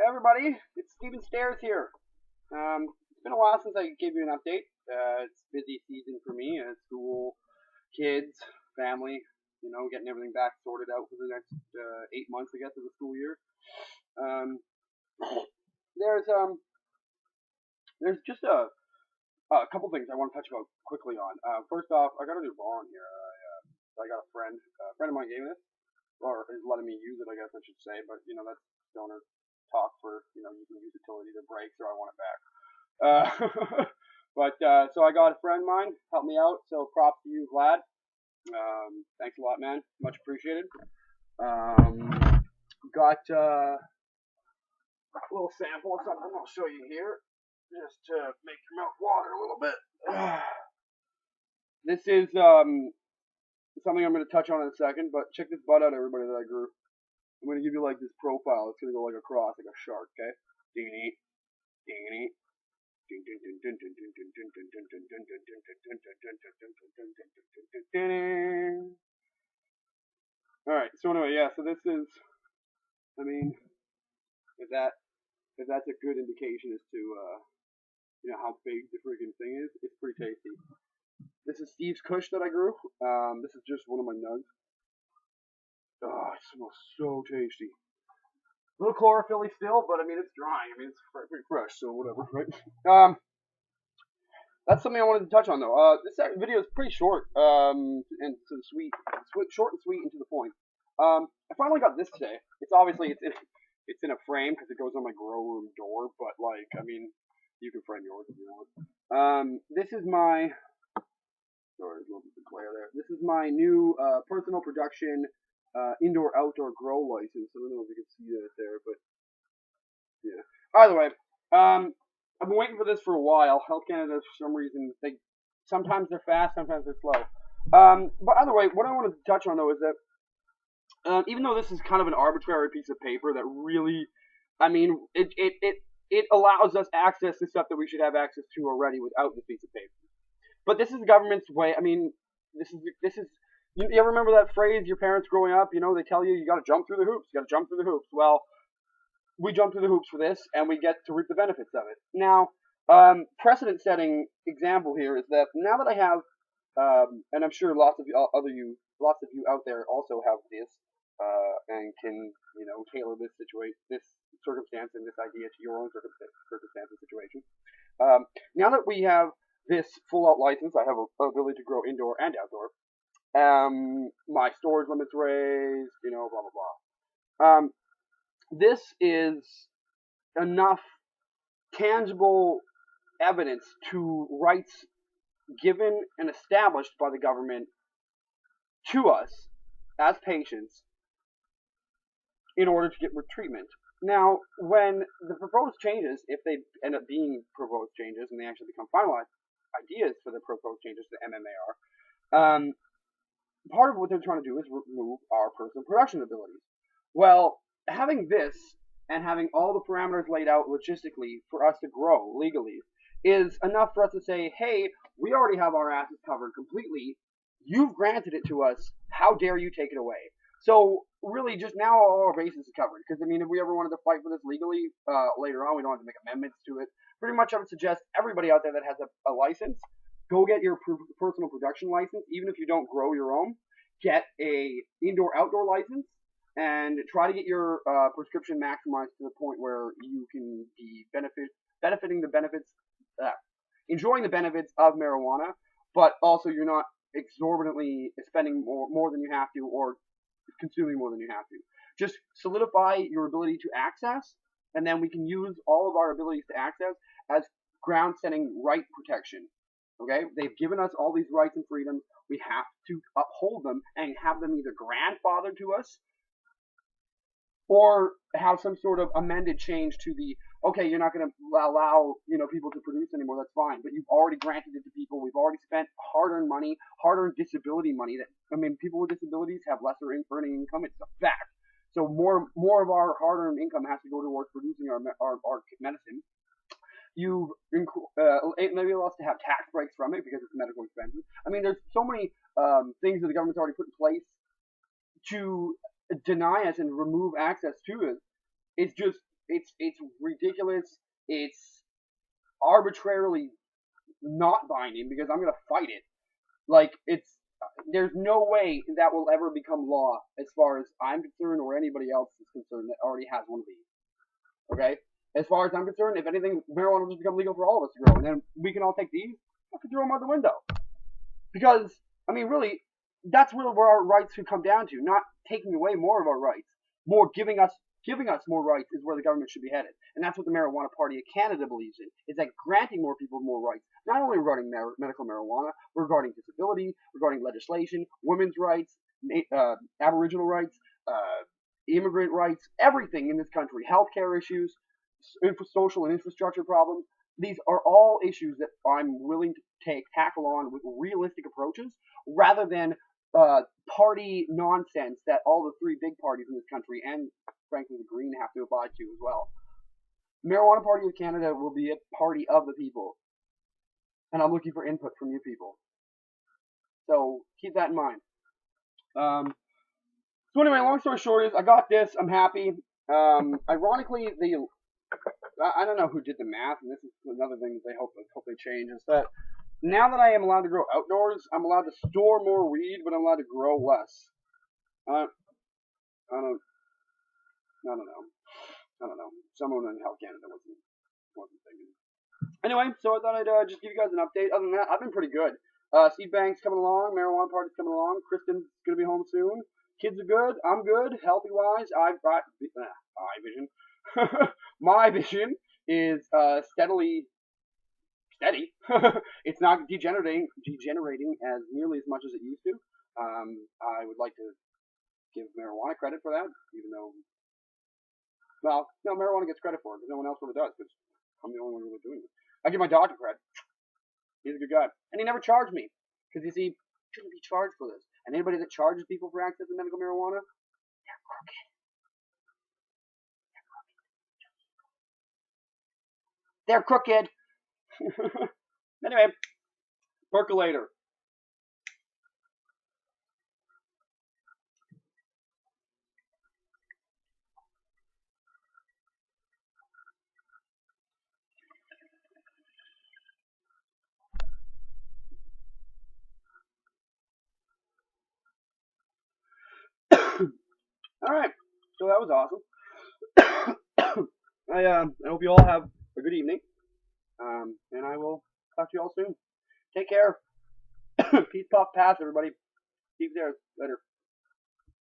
everybody, it's Steven Stairs here. It's been a while since I gave you an update. It's busy season for me. School, kids, family. Getting everything back sorted out for the next 8 months, I guess, of the school year. Um, there's just a couple things I want to touch about quickly on. First off, I got a new bar on here. I got a friend of mine gave me this, or is letting me use it, I guess I should say. But that's donor talk for you can use it till it either breaks or I want it back. So I got a friend of mine help me out. So props to you, Vlad. Thanks a lot, man. Much appreciated. Got a little sample of something I'll show you here, just to make your mouth water a little bit. This is something I'm going to touch on in a second, but check this bud out, everybody, that I grew. I'm going to give you like this profile. It's going to go like across, like a shark, okay? Ding-ding, ding-ding. Alright, so anyway, yeah, so this is, if that's a good indication as to, how big the freaking thing is, it's pretty tasty. This is Steve's Kush that I grew. This is just one of my nugs. Oh, it smells so tasty. A little chlorophyll-y still, but it's dry. It's pretty fresh, so whatever, right? That's something I wanted to touch on, though. This video is pretty short, and to the short and sweet and to the point. I finally got this today. It's obviously it's in a frame because it goes on my grow room door, but you can frame yours if you want. This is my sorry, there's a little bit of glare there. This is my new personal production indoor-outdoor grow license. I don't know if you can see that there, but yeah. Either way, I've been waiting for this for a while. Health Canada, for some reason, sometimes they're fast, sometimes they're slow. But either way, what I wanted to touch on though is that even though this is kind of an arbitrary piece of paper that really, it allows us access to stuff that we should have access to already without this piece of paper. But this is the government's way. This is. You ever remember that phrase, your parents growing up, they tell you got to jump through the hoops, you got to jump through the hoops. Well, we jump through the hoops for this, and we get to reap the benefits of it. Now, precedent-setting example here is that now that I have, and I'm sure lots of you out there also have this, and can, tailor this circumstance and this idea to your own circumstance and situation. Now that we have this full-out license, I have an ability to grow indoor and outdoor. My storage limits raised, blah, blah, blah. This is enough tangible evidence to rights given and established by the government to us as patients in order to get treatment. Now, when the proposed changes, if they end up being proposed changes and they actually become finalized ideas for the proposed changes to MMAR, part of what they're trying to do is remove our personal production abilities. Well, having this and having all the parameters laid out logistically for us to grow legally is enough for us to say, hey, we already have our asses covered completely. You've granted it to us. How dare you take it away? So really, just now all our bases are covered. Because if we ever wanted to fight for this legally later on, we don't have to make amendments to it. Pretty much, I would suggest everybody out there that has a license, go get your personal production license, even if you don't grow your own. Get a indoor-outdoor license and try to get your prescription maximized to the point where you can be benefiting the benefits, enjoying the benefits of marijuana, but also you're not exorbitantly spending more than you have to or consuming more than you have to. Just solidify your ability to access, and then we can use all of our abilities to access as ground-setting right protection. Okay, they've given us all these rights and freedoms. We have to uphold them and have them either grandfathered to us or have some sort of amended change to the, okay, you're not going to allow, people to produce anymore, that's fine. But you've already granted it to people. We've already spent hard-earned money, hard-earned disability money. People with disabilities have lesser earning income. It's a fact. So more of our hard-earned income has to go towards producing our medicine. You've maybe allow us to have tax breaks from it because it's medical expenses. There's so many things that the government's already put in place to deny us and remove access to it. It's just It's ridiculous. It's arbitrarily not binding because I'm gonna fight it. Like there's no way that will ever become law as far as I'm concerned or anybody else is concerned that already has one of these. Okay? As far as I'm concerned, if anything, marijuana will just become legal for all of us to grow, and then we can all take these and throw them out the window. Because I mean, really, that's really where our rights should come down to, not taking away more of our rights, more giving us more rights is where the government should be headed. And that's what the Marijuana Party of Canada believes in, is that granting more people more rights, not only regarding medical marijuana, regarding disability, regarding legislation, women's rights, Aboriginal rights, immigrant rights, everything in this country, healthcare issues, social and infrastructure problems. These are all issues that I'm willing to tackle on with realistic approaches rather than party nonsense that all the three big parties in this country and frankly the Green have to abide to as well. Marijuana Party of Canada will be a party of the people, and I'm looking for input from you people. So keep that in mind. So anyway, long story short is I got this. I'm happy. Ironically, I don't know who did the math, and this is another thing that they hope they change, is that now that I am allowed to grow outdoors, I'm allowed to store more weed, but I'm allowed to grow less. I don't know. Someone in Health Canada wasn't thinking. Anyway, so I thought I'd just give you guys an update. Other than that, I've been pretty good. Seed bank's coming along. Marijuana Party's coming along. Kristen's gonna be home soon. Kids are good. I'm good. Healthy wise, I've got eye vision. My vision is steady. It's not degenerating as nearly as much as it used to. I would like to give marijuana credit for that, even though, well, no, marijuana gets credit for it, but no one else really does, because I'm the only one really doing it. I give my doctor credit. He's a good guy. And he never charged me, because you see, you shouldn't be charged for this. And anybody that charges people for access to medical marijuana, they're crooked. They're crooked. Anyway, percolator. All right, so that was awesome. I hope you all have a good evening, and I will talk to you all soon. Take care. Peace, puff, pass, everybody. Keep there. Later.